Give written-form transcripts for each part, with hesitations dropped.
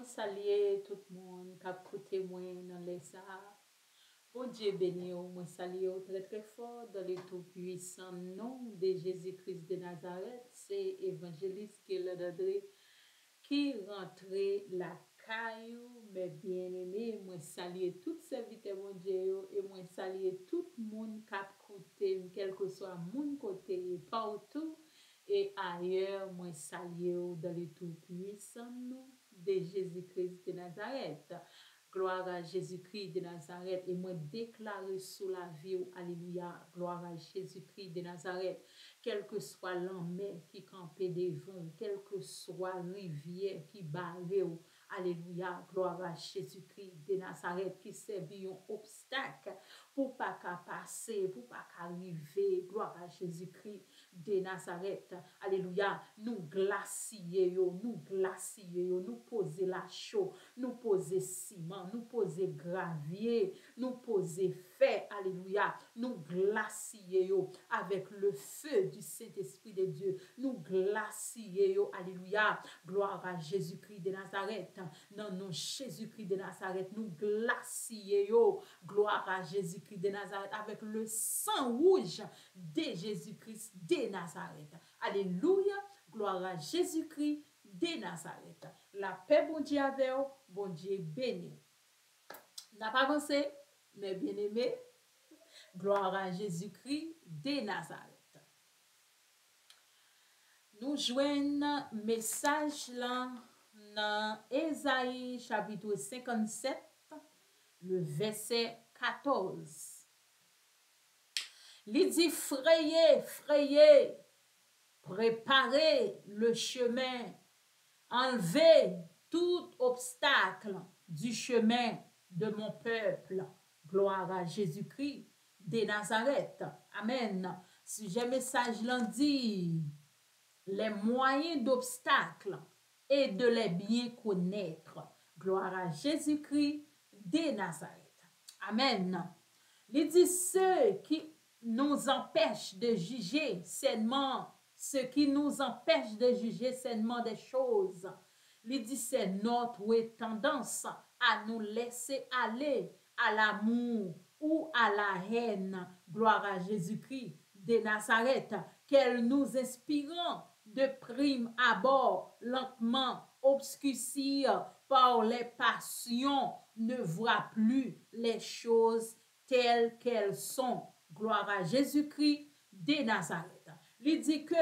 saluer tout le monde qui a écouté moi dans les ça. Bon Dieu béni, moi salue très très fort dans le tout puissant nom de Jésus-Christ de Nazareth. C'est évangéliste qui rentrait la caillou, mes bien-aimés. Moi salue tout serviteur mon Dieu et moi salue tout le monde qui a écouté, quel que soit mon côté partout. Et ailleurs, moi salue dans le tout puissant nom de Jésus-Christ de Nazareth. Gloire à Jésus-Christ de Nazareth. Et moi déclare sous la vie, alléluia, gloire à Jésus-Christ de Nazareth. Quel que soit l'homme qui campait devant, quelle que soit rivière qui barrait, alléluia, gloire à Jésus-Christ de Nazareth qui servit un obstacle pour pas qu'à passer, pour pas qu'à arriver, gloire à Jésus-Christ de Nazareth, alléluia, nous glacier, nous poser la chaux, nous poser ciment, nous poser gravier, nous poser fer, alléluia, nous glacier avec le feu du Saint-Esprit de Dieu, nous glacier, alléluia, gloire à Jésus-Christ de Nazareth, non, non, Jésus-Christ de Nazareth, nous glacier, gloire à Jésus-Christ de Nazareth, avec le sang rouge de Jésus-Christ de Nazareth, alléluia, gloire à Jésus-Christ de Nazareth. La paix, bon Dieu avec vous, bon Dieu béni. N'a pas avancé, mais bien aimé, gloire à Jésus-Christ de Nazareth. Nous joignons message là dans Ésaïe chapitre 57, le verset 14. Il dit frayez, frayez, préparez le chemin, enlevez tout obstacle du chemin de mon peuple. Gloire à Jésus-Christ de Nazareth. Amen. Sujet message lundi, les moyens d'obstacle et de les bien connaître. Gloire à Jésus-Christ de Nazareth. Amen. Il dit ceux qui nous empêchent de juger sainement, ce qui nous empêche de juger sainement des choses. Il dit c'est notre tendance à nous laisser aller à l'amour ou à la haine. Gloire à Jésus-Christ de Nazareth, qu'elle nous inspirant de prime abord, lentement obscurcir par les passions, ne voit plus les choses telles qu'elles sont. Gloire à Jésus-Christ de Nazareth. Il dit que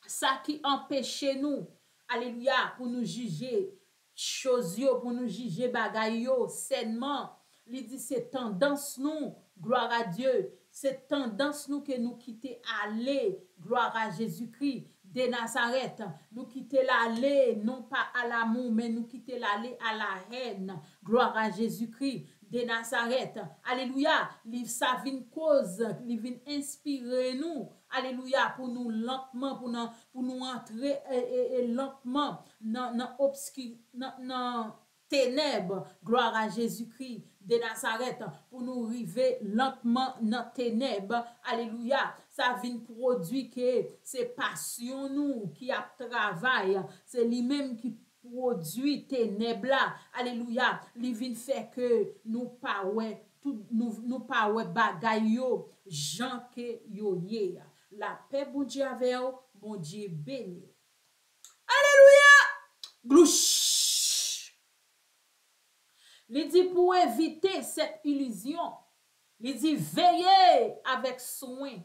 ça qui empêche nous, alléluia, pour nous juger choses, pour nous juger bagaille sainement, il dit c'est tendance nous, gloire à Dieu, c'est tendance nous que nous quitter aller, gloire à Jésus-Christ de Nazareth, nous quitter l'aller non pas à l'amour, mais nous quitter l'aller à la haine, gloire à Jésus-Christ de Nazareth, alléluia, ça vient cause, il vient inspirer nous, alléluia, pour nous lentement, pour nous entrer lentement dans ténèbres, gloire à Jésus-Christ de Nazareth, pour nous arriver lentement dans ténèbres, alléluia, ça vient produire que c'est passion nous qui a travail, c'est lui-même qui produit ténèbres là, alléluia, il vient faire que nous pas ouais tout nous pas ouais bagaille yo Jean que yo yé. La paix bon Dieu avec vous, bon Dieu béni. Alléluia. Glouche. Il dit pour éviter cette illusion, il dit veillez avec soin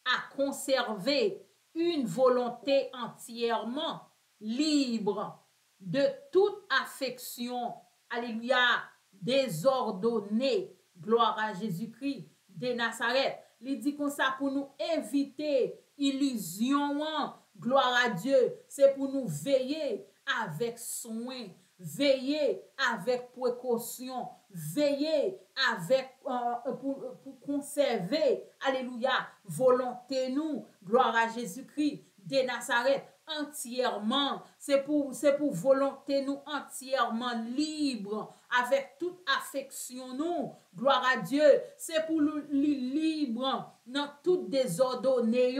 à conserver une volonté entièrement libre de toute affection, alléluia, désordonnée, gloire à Jésus-Christ de Nazareth. Il dit comme ça pour nous éviter illusion, gloire à Dieu, c'est pour nous veiller avec soin, veiller avec précaution, veiller avec pour conserver, alléluia, volonté nous, gloire à Jésus-Christ de Nazareth, entièrement, c'est pour volonté nous entièrement libre, avec toute affection nous, gloire à Dieu, c'est pour nous libre dans toute désordonnée,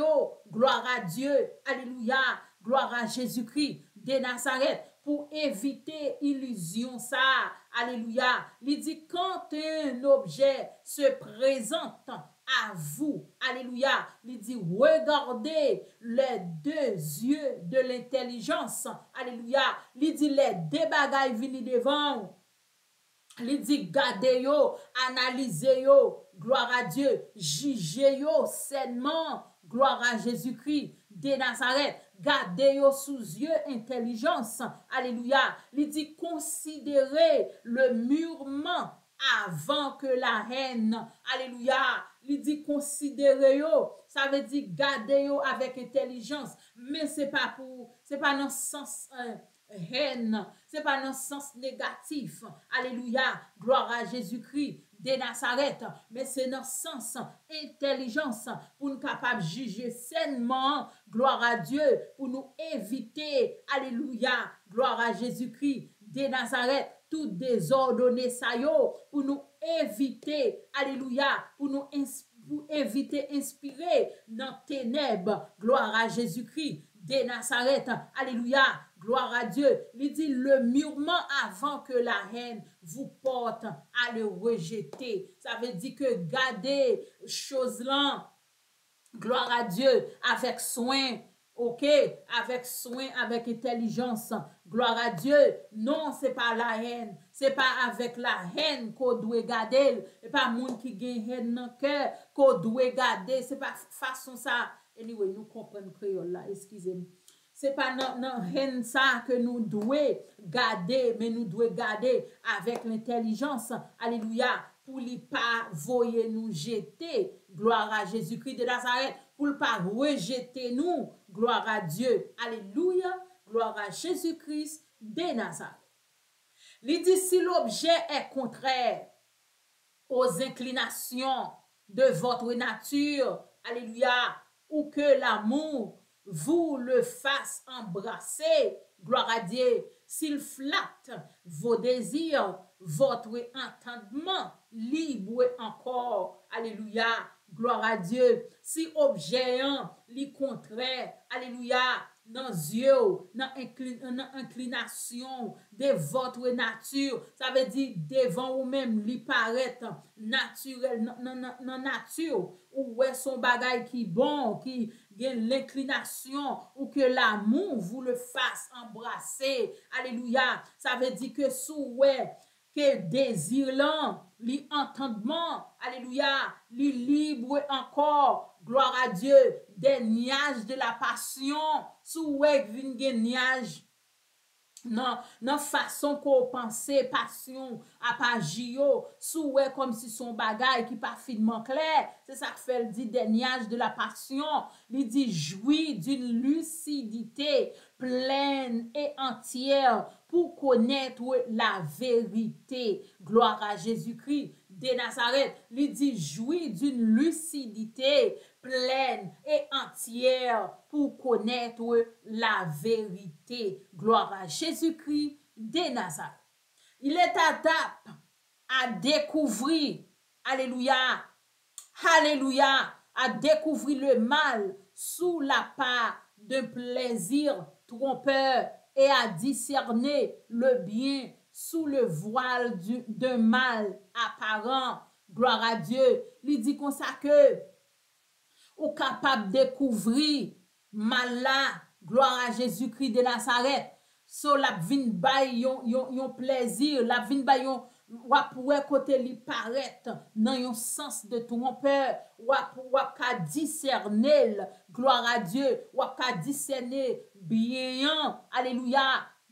gloire à Dieu, alléluia, gloire à Jésus-Christ de Nazareth pour éviter illusion ça. Alléluia. Il dit quand un objet se présente à vous, alléluia, il dit regardez les deux yeux de l'intelligence, alléluia, il dit les deux bagailles viennent devant. Il dit gardez yo, analysez yo, gloire à Dieu, jugez yo sainement, gloire à Jésus-Christ de Nazareth, gardez yo sous yeux intelligence, alléluia. Il dit considérez le mûrement avant que la haine, alléluia. Il dit considérez yo, ça veut dire gardez yo avec intelligence, mais c'est pas dans le sens haine, c'est pas dans le sens négatif. Alléluia, gloire à Jésus-Christ de Nazareth, mais c'est dans le sens intelligence pour nous capables de juger sainement, gloire à Dieu, pour nous éviter, alléluia, gloire à Jésus-Christ de Nazareth, tout désordonné ça yo, pour nous éviter, alléluia, pour éviter inspirer dans ténèbres, gloire à Jésus-Christ de Nazareth, alléluia, gloire à Dieu. Il dit le mûrement avant que la haine vous porte à le rejeter. Ça veut dire que gardez choses là, gloire à Dieu, avec soin. Ok, avec soin, avec intelligence, gloire à Dieu. Non, c'est pas la haine, c'est pas avec la haine qu'on doit garder, c'est pas monde qui gagne haine dans cœur qu'on doit garder, c'est pas façon ça. Anyway, nous comprenons créole là, excusez-moi. C'est pas dans haine ça que nous devons garder, mais nous devons garder avec l'intelligence. Alléluia. Pour ne pas voyer nous jeter, gloire à Jésus-Christ de Nazareth, pour ne pas rejeter nous, gloire à Dieu. Alléluia. Gloire à Jésus-Christ de Nazareth. Il dit si l'objet est contraire aux inclinations de votre nature, alléluia, ou que l'amour vous le fasse embrasser, gloire à Dieu, s'il flatte vos désirs, votre entendement libre encore, alléluia, gloire à Dieu, si objet li contraire, alléluia, dans yeux, dans inclination de votre nature, ça veut dire devant ou même li paraître naturel, dans nature, ou est son bagay qui bon, qui gagne l'inclination, ou que l'amour vous le fasse embrasser, alléluia, ça veut dire que sous ouais, que désir là, li entendement, alléluia, li libre encore, gloire à Dieu, des nuages de la passion, sous ouais vin gen nuage, non façon qu'on pense, passion, à pas jio, sous ouais comme si son bagay qui pas finement clair, c'est ça que fait le dit des nuages de la passion, il dit jouir d'une lucidité pleine et entière pour connaître la vérité. Gloire à Jésus-Christ de Nazareth. Il dit jouir d'une lucidité pleine et entière pour connaître la vérité. Gloire à Jésus-Christ de Nazareth. Il est adapté à découvrir, alléluia, alléluia, à découvrir le mal sous la part d'un plaisir trompeur et à discerner le bien sous le voile d'un mal apparent. Gloire à Dieu. Il dit comme ça que ou capable de découvrir mal là. Gloire à Jésus-Christ de Nazareth. So la vin bay yon plaisir, la vin bay yon wap côté li paraît dans yon sens de trompeur, wap ka discerner, gloire à Dieu, wap ka discerner bien, alléluia,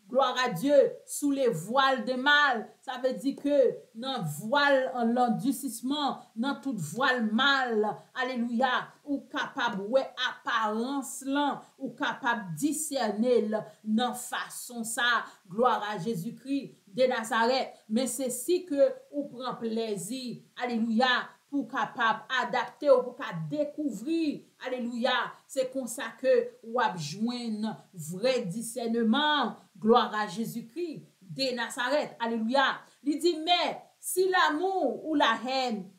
gloire à Dieu, sous les voiles de mal, ça veut dire que dans voile l'endurcissement, dans toute voile mal, alléluia, ou capable ouais apparence là, ou capable discerner dans façon ça, gloire à Jésus-Christ de Nazareth, mais c'est si que ou prend plaisir, alléluia, pour capable adapter ou pour découvrir, alléluia, c'est comme ça que ou a joindre vrai discernement, gloire à Jésus-Christ de Nazareth, alléluia. Il dit mais si l'amour ou la haine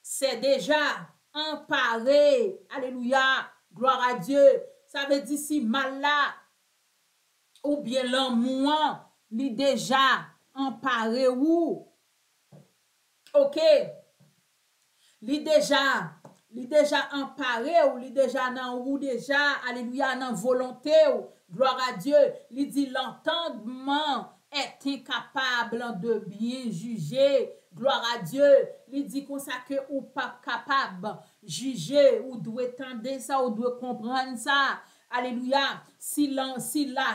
c'est déjà emparé, alléluia, gloire à Dieu, ça veut dire si mal là ou bien l'amour li déjà emparé ou. OK, li déjà emparé ou li déjà nan ou déjà, alléluia, nan volonté ou, gloire à Dieu, li dit l'entendement est incapable de bien juger, gloire à Dieu, li dit comme ça que ou pas capable juger, ou doit tendre ça, ou doit comprendre ça, alléluia, si la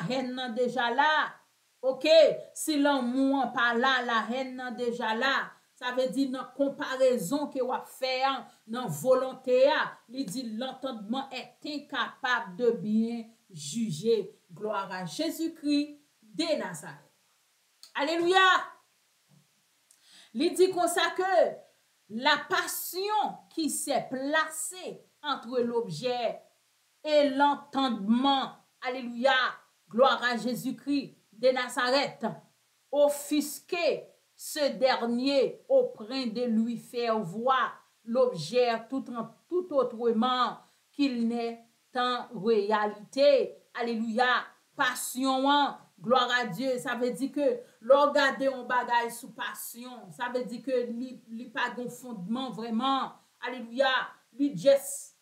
haine nan déjà là, OK, si l'amour pas là, la haine nan déjà là, ça veut dire dans comparaison que vous fait dans volonté, il dit l'entendement est incapable de bien juger. Gloire à Jésus-Christ de Nazareth. Alléluia. Il dit comme ça que la passion qui s'est placée entre l'objet et l'entendement, alléluia, gloire à Jésus-Christ de Nazareth, offusqué ce dernier auprès de lui faire voir l'objet tout autrement qu'il n'est en réalité. Alléluia. Passion, gloire à Dieu, ça veut dire que regarder un bagage sous passion, ça veut dire que li pas de fondement vraiment. Alléluia. Li just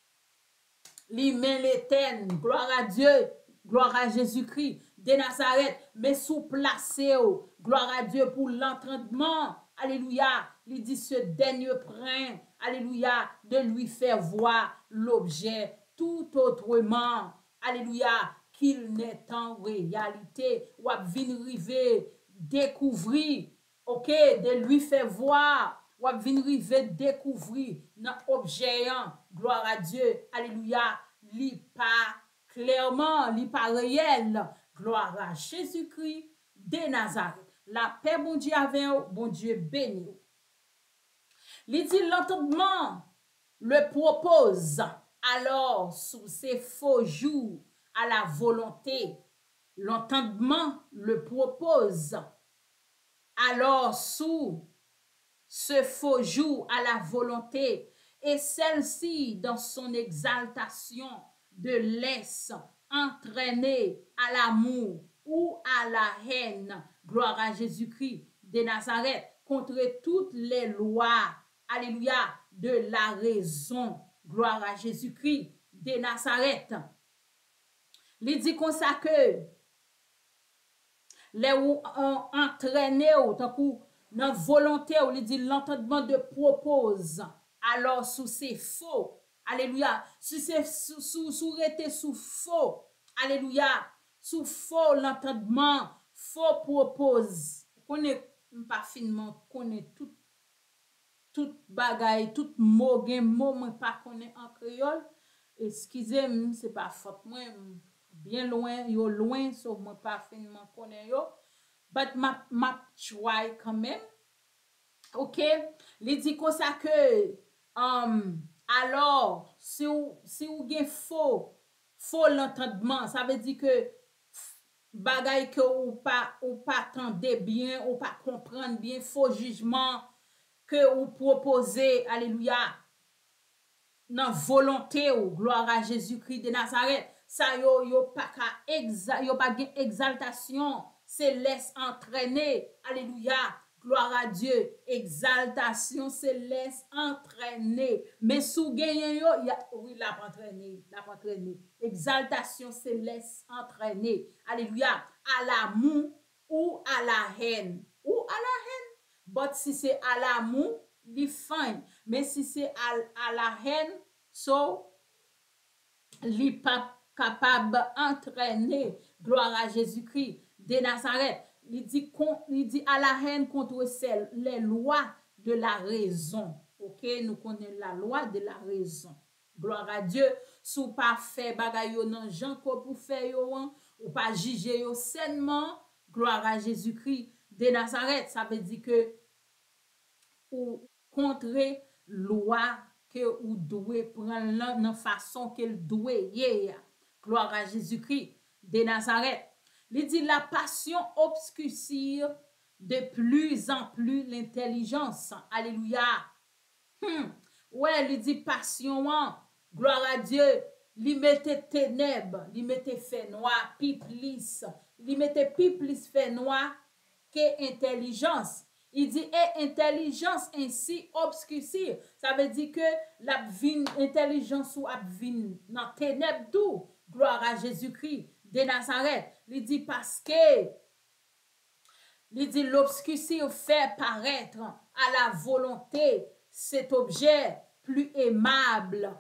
li men l'éternel, gloire à Dieu, gloire à Jésus-Christ de Nazareth, mais sous placé, gloire à Dieu pour l'entendement, alléluia, il dit ce dernier prince, alléluia, de lui faire voir l'objet tout autrement, alléluia, qu'il n'est en réalité, ou à venir river, découvrir, ok, de lui faire voir, ou à venir river, découvrir, dans objet, gloire à Dieu, alléluia, li pas clairement, li pas réel, gloire à Jésus-Christ de Nazareth. La paix, bon Dieu, avec vous, bon Dieu béni. Il dit l'entendement le propose alors sous ses faux jours à la volonté. L'entendement le propose alors sous ce faux jour à la volonté et celle-ci dans son exaltation de laisse entraîner à l'amour ou à la haine, gloire à Jésus-Christ de Nazareth, contre toutes les lois, alléluia, de la raison, gloire à Jésus-Christ de Nazareth. Il dit comme ça que les ou entraîné ou tant coup dans volonté ou il dit l'entendement de propose alors sous c'est faux, alléluia, si c'est sous rete sous faux, alléluia, sous faux l'entendement faux propose connaît pas finement connaît tout bagaille tout mot gen mot moi pas connaît en créole, excusez-moi c'est pas faute moi bien loin yo loin sauf moi pas finement connaît yo but ma try quand même. OK, il dit comme ça que alors si ou gen faux l'entendement, ça veut dire que bagay que ou pas tendre bien, ou pas comprendre bien, faux jugement que ou proposer, alléluia, dans volonté ou gloire à Jésus-Christ de Nazareth, ça yo pas yo pas gen exaltation, c'est laisse entraîner, alléluia, gloire à Dieu, exaltation c'est laisse entraîner, mais sous gagnant yo oui la entraîner, exaltation c'est laisse entraîner, alléluia, à l'amour ou à la haine, but si c'est à l'amour li fine, mais si c'est à la haine, so li pas capable entraîner, gloire à Jésus-Christ de Nazareth. Il dit à la haine contre les lois de la raison. OK, nous connaissons la loi de la raison. Gloire à Dieu, sous pas fait bagay yo nan jan ko pour faire yo, ou pas juger yo sainement, gloire à Jésus-Christ de Nazareth, ça veut dire que ou contre loi que ou doit prendre dans façon qu'elle doit y. Gloire à Jésus-Christ de Nazareth. Il dit la passion obscurcit de plus en plus l'intelligence. Alléluia. Ouais, il dit passion, gloire à Dieu. Li mette ténèbres, li mette fait noir, piplis il mettait plus fait noir que intelligence. Il dit, et intelligence ainsi obscurcir. Ça veut dire que la intelligence ou la dans ténèbres tout. Gloire à Jésus-Christ de Nazareth. Il dit parce que il dit l'obscurcir fait paraître à la volonté cet objet plus aimable.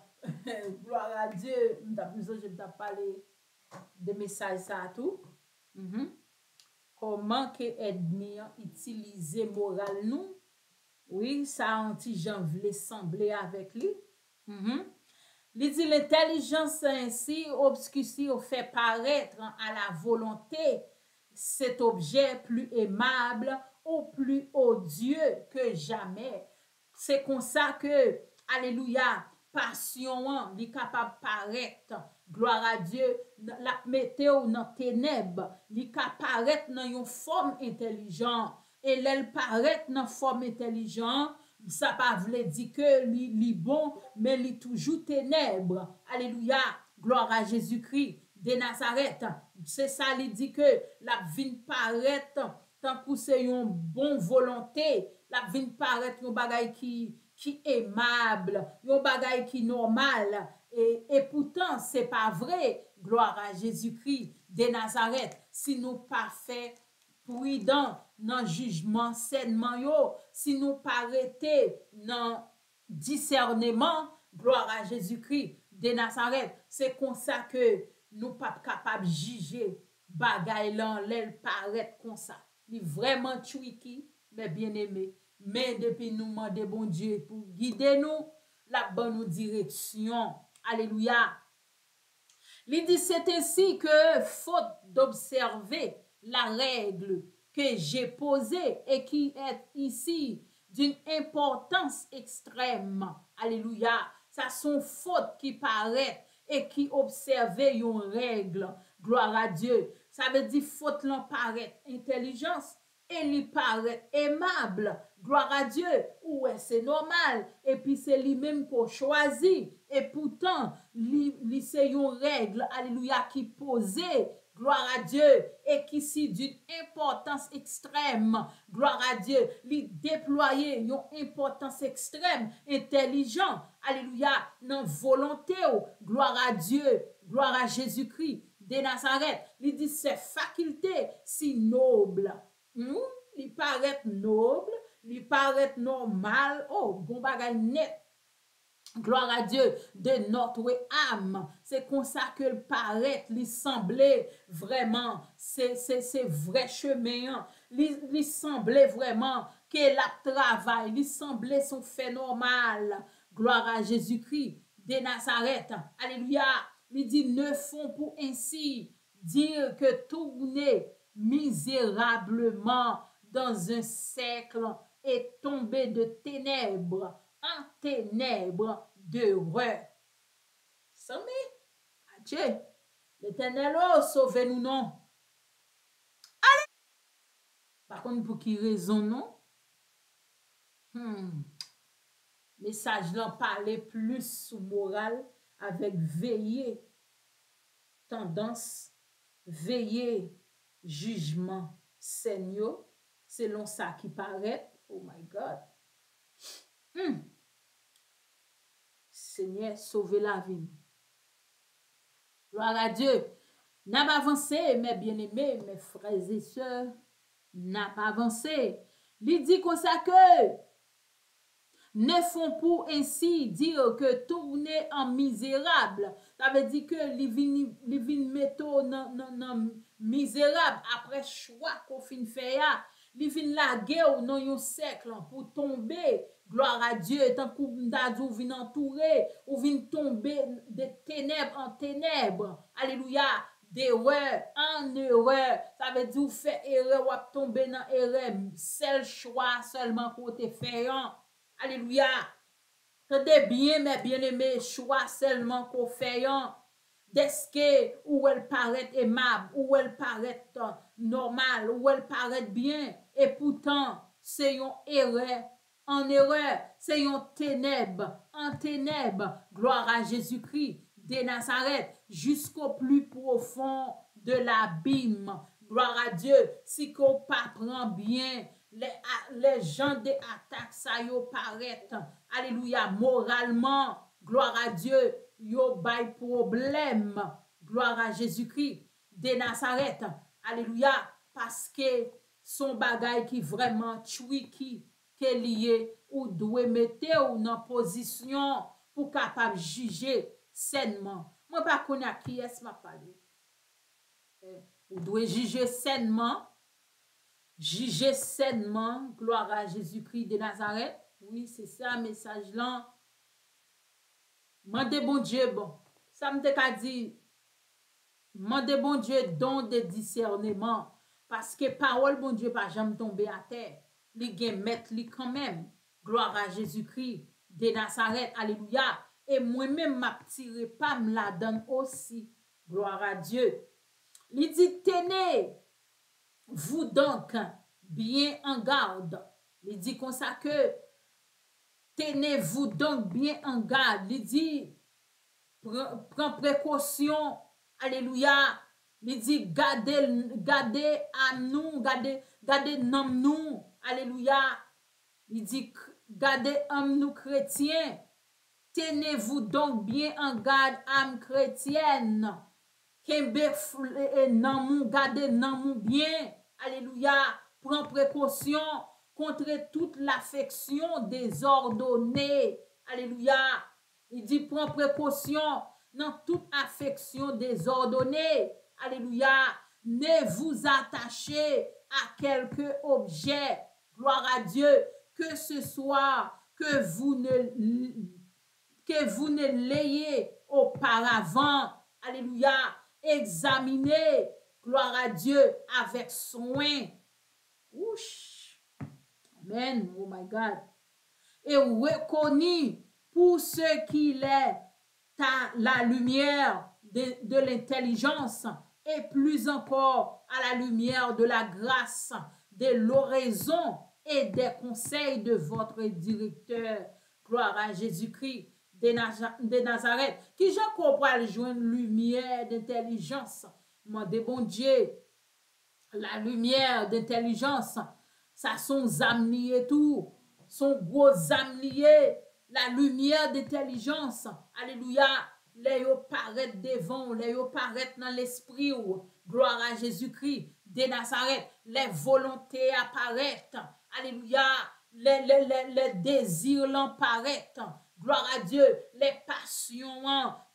Gloire à Dieu. Je vais parler de message ça tout. Comment que ennemi utiliser moral nous? Oui, ça anti-Jean voulait sembler avec lui. Il dit l'intelligence ainsi obscurcie fait paraître à la volonté cet objet plus aimable ou plus odieux que jamais. C'est comme ça que, alléluia, passion est capable de paraître. Gloire à Dieu, la météo dans ténèbres, est capable de paraître dans une forme intelligente. Et l'elle paraît dans une forme intelligente, ça pas veut dire que li bon, mais li toujours ténèbres. Alléluia, gloire à Jésus-Christ de Nazareth. C'est ça, il dit que la vie paraît tant que c'est une bonne volonté, la vie paraît un bagay qui aimable, un bagay qui normal. Et pourtant, c'est pas vrai. Gloire à Jésus-Christ de Nazareth. Si nous pas fait prudent dans jugement sainement yo, si nous pas arrêté dans discernement, gloire à Jésus-Christ de Nazareth, c'est comme ça que nous pas capable de juger bagay lan l'elle paraît comme ça. Il vraiment tricky, mais bien aimé. Mais depuis nous demander bon Dieu pour guider nous la bonne direction. Alléluia. Il dit c'est ainsi que faute d'observer la règle que j'ai posée et qui est ici d'une importance extrême. Alléluia. Ça sont fautes qui paraissent et qui observent une règle. Gloire à Dieu. Ça veut dire faute l'en paraît intelligence et lui paraît aimable. Gloire à Dieu. Ouais, c'est normal. Et puis c'est lui-même qu'on choisit. Et pourtant, c'est une règle, alléluia, qui posait, gloire à Dieu, et qui si d'une importance extrême, gloire à Dieu, lui déployer une importance extrême, intelligent, alléluia, dans volonté, gloire à Dieu, gloire à Jésus-Christ de Nazareth. Il dit ses facultés si nobles. Il paraît noble, il paraît normal, oh, bon bagay net. Gloire à Dieu, de notre âme. C'est comme ça que le paraît, il semblait vraiment, c'est vrai chemin. Il semblait vraiment que la travail, il semblait son fait normal. Gloire à Jésus-Christ de Nazareth. Alléluia. Il dit, ne font pour ainsi dire que tourner misérablement dans un siècle et tomber de ténèbres en ténèbres d'heureux. Sami, adieu. L'Éternel, oh, sauvez-nous, non. Allez. Par contre, pour qui raison, non? Message là parler plus sous moral avec veiller, tendance, veiller, jugement, Seigneur, selon ça qui paraît. Oh my God. Seigneur, sauvez la vie. Gloire à Dieu. N'a pas avancé, mes bien-aimés, mes frères et sœurs. N'a pas avancé. Il dit comme ça que ne font pour ainsi dire que tourner en misérable. Ça veut dire que les vins métaux non misérable après choix qu'on fin fait ya. Les vins la guerre dans un siècle pour tomber. Gloire à Dieu, tant qu'on d'adou vin entouré ou vin tomber de ténèbres en ténèbres. Alléluia. D'erreur en erreur. Ça veut dire ou fait erreur ou tomber dans erreur. Seul choix seulement pour te faire. Alléluia. Tenez bien, mes bien-aimés, choix seulement qu'on fait. D'est-ce que où elle paraît aimable, où elle paraît normale, où elle paraît bien. Et pourtant, c'est une erreur. En erreur, c'est une ténèbre. En ténèbre, gloire à Jésus-Christ de Nazareth, jusqu'au plus profond de l'abîme. gloire à Dieu, si qu'on pas prend bien, les gens des attaques, ça yo paraît, alléluia, moralement, gloire à Dieu, yo bay problème, gloire à Jésus-Christ, de Nazareth, alléluia, parce que son bagay qui vraiment tchoui qui lié ou doit mettre ou dans position pour capable juger sainement. Moi pas connais qui est m'a parlé. Ou doit juger sainement, gloire à Jésus-Christ de Nazareth. Oui, c'est ça message là. Mande bon Dieu bon. Ça me te dit mande bon Dieu don de discernement parce que parole bon Dieu pas jamais tomber à terre. Li gen mettre li quand même. Gloire à Jésus-Christ de Nazareth. Alléluia. Et moi-même m'a tiré pas me la donne aussi. Gloire à Dieu. Li dit tenez vous donc bien en garde. Il dit comme ça que tenez-vous donc bien en garde. Il dit prends précaution. Alléluia. Il dit gardez à nous, gardez nam nous. Alléluia. Il dit gardez âme nous chrétiens. Tenez-vous donc bien en garde âme chrétienne. Kembe nan moun, gardez nan moun bien. Alléluia. Prends précaution contre toute l'affection désordonnée. Alléluia. Il dit prends précaution dans toute affection désordonnée. Alléluia. Ne vous attachez à quelque objet. Gloire à Dieu. Que ce soit que vous ne l'ayez auparavant. Alléluia. Examinez, gloire à Dieu, avec soin. Ouch. Amen. Oh my God. Et reconnu pour ce qu'il est la lumière de l'intelligence et plus encore à la lumière de la grâce, de l'oraison et des conseils de votre directeur. Gloire à Jésus-Christ de Nazareth. Qui j'en comprends joindre lumière d'intelligence. Demandez bon Dieu, la lumière d'intelligence, ça son âme et tout, son gros âme la lumière d'intelligence. Alléluia. Les yo paraît devant, les yo paraît dans l'esprit. Gloire à Jésus-Christ de Nazareth. Les volontés apparaissent. Alléluia. Les désirs l'apparaissent. Gloire à Dieu. Les passions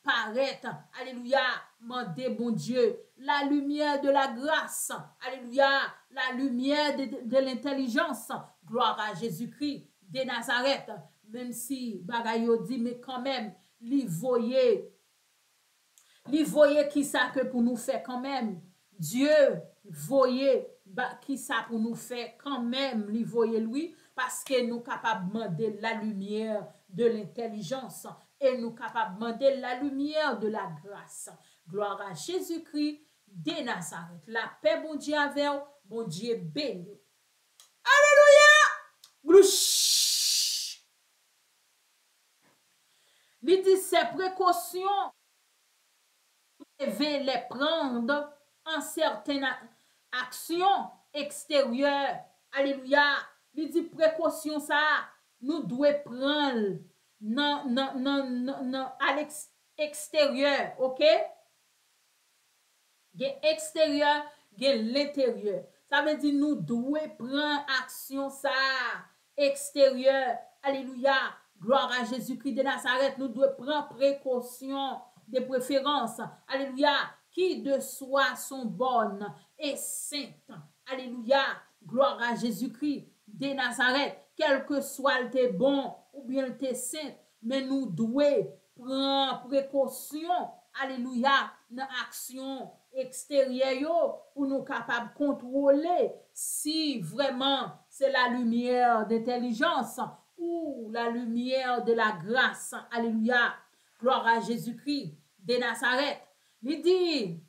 paraissent. Alléluia. Mandez bon Dieu. La lumière de la grâce. Alléluia. La lumière de l'intelligence. Gloire à Jésus-Christ de Nazareth. Même si bagayo dit, mais quand même, li voyez qui ça que pour nous faire quand même. Dieu voyez qui ça pour nous faire quand même, li voyez lui, parce que nous capables de demander la lumière de l'intelligence et nous capables de demander la lumière de la grâce. Gloire à Jésus-Christ de Nazareth. La paix, bon Dieu avec vous, bon Dieu béni. Alléluia! Glouch! Il dit ces précautions, vous devez les prendre en certaines actions extérieures. Alléluia. Il dit précaution ça, nous devons prendre à l'extérieur, ok? Il y a extérieur, il y a l'intérieur. Ça veut dire nous devons prendre action ça, extérieur. Alléluia. Gloire à Jésus-Christ de Nazareth, nous devons prendre précaution de préférence. Alléluia. Qui de soi sont bonnes et saintes. Alléluia. Gloire à Jésus-Christ de Nazareth. Quel que soit le te bon ou bien le te saint, mais nous devons prendre précaution. Alléluia. Dans l'action extérieure pour nous capables de contrôler si vraiment c'est la lumière d'intelligence ou la lumière de la grâce. Alléluia. Gloire à Jésus-Christ de Nazareth. Il dit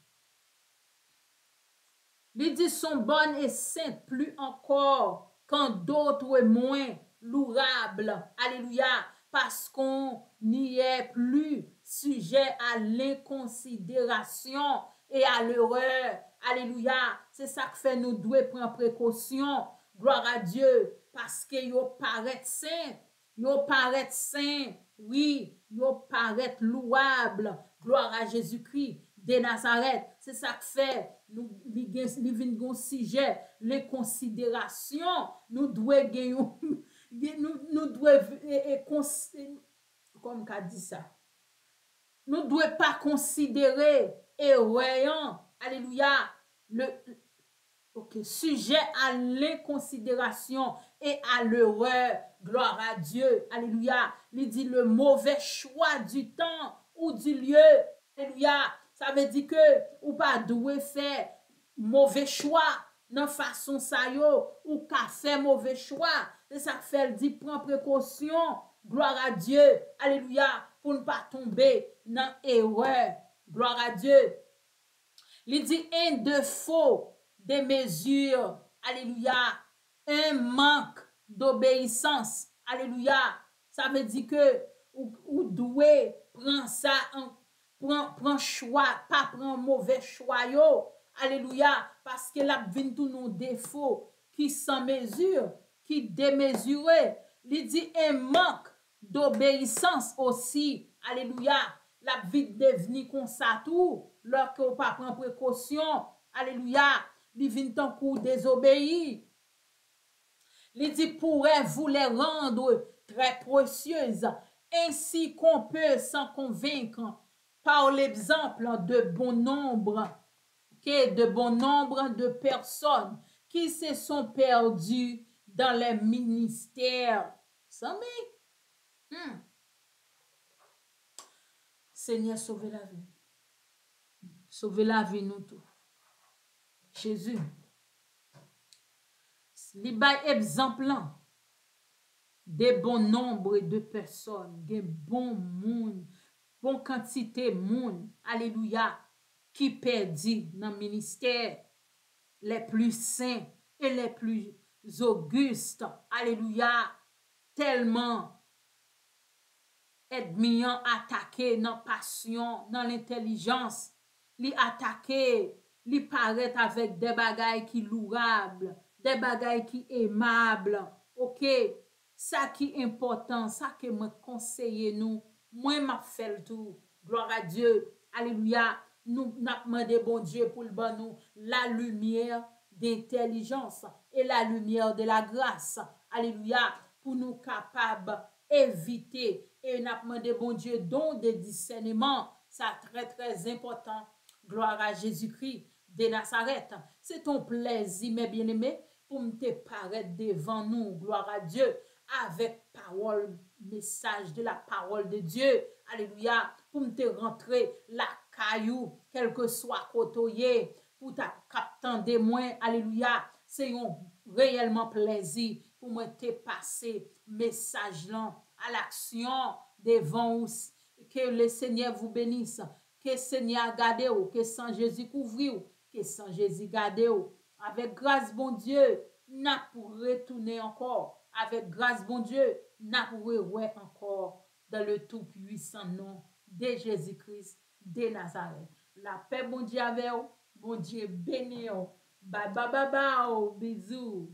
sont bonnes et saintes plus encore quand d'autres moins louables. Alléluia. Parce qu'on n'y est plus sujet à l'inconsidération et à l'erreur. Alléluia. C'est ça que fait nous devons prendre précaution. Gloire à Dieu. Parce que yo paraît saint. Yo paraît saint. Oui, yo paraît louable. Gloire à Jésus-Christ de Nazareth. C'est ça que fait nous vinn sujet les considérations nous devons gagner nous devons comme qu'a dit ça. Nous ne devons pas considérer errant, alléluia, le sujet à l'inconsidération et à l'erreur. Gloire à Dieu, alléluia. Il dit le mauvais choix du temps ou du lieu, alléluia. Ça veut dire que ou pas doué faire mauvais choix dans façon ça yo ou qu'a fait mauvais choix. C'est ça fait dit prends précaution. Gloire à Dieu, alléluia, pour ne pas tomber dans erreur. Gloire à Dieu. Il dit un défaut des mesures, alléluia, un manque d'obéissance, alléluia. Ça veut dire que ou doué prend ça prend choix, pas prend mauvais choix yo, alléluia, parce que la vinn tout nos défauts qui sans mesure, qui démesuré. Il dit un manque d'obéissance aussi, alléluia. La vie devenu comme ça tout, lorsque on pas prend précaution, alléluia, il vient tant coup désobéir. Il dit pourrait-vous les rendre très précieuses, ainsi qu'on peut s'en convaincre par l'exemple de bon nombre, de personnes qui se sont perdues dans les ministères. Seigneur, sauvez la vie. Sauvez la vie, nous tous. Jésus. Li bay exemple de bon nombre de personnes, de bon monde, bon quantité monde, alléluia, qui perdit dans le ministère les plus saints et les plus augustes, alléluia, tellement admirant attaqué dans passion, dans l'intelligence, li attaqué, li paraît avec des bagailles qui louables, des bagailles qui aimables. OK, ça qui est important, ça que me conseille nous, moi m'a fait le tout. Gloire à Dieu. Alléluia. Nous n'a demandé bon Dieu pour le bon nous la lumière d'intelligence et la lumière de la grâce. Alléluia, pour nous capables éviter et n'a demandé bon Dieu don de discernement. Ça très très important. Gloire à Jésus-Christ de Nazareth. C'est ton plaisir, mes bien-aimés, pour me te paraître devant nous. Gloire à Dieu. Avec parole, message de la parole de Dieu. Alléluia. Pour me te rentrer la caillou, quel que soit côtoyer, pour ta captant des moins. Alléluia. C'est un réellement plaisir pour me te passer message là à l'action devant vous. Que le Seigneur vous bénisse. Que le Seigneur garde vous. Que Saint Jésus couvre vous. Que Saint Jésus garde vous. Avec grâce, bon Dieu, n'a pour retourner encore. Avec grâce, bon Dieu, n'a pour ouais encore dans le tout puissant nom de Jésus-Christ de Nazareth. La paix, bon Dieu, avec vous. Bon Dieu, béni vous. Bye bye bye bye. Bisous.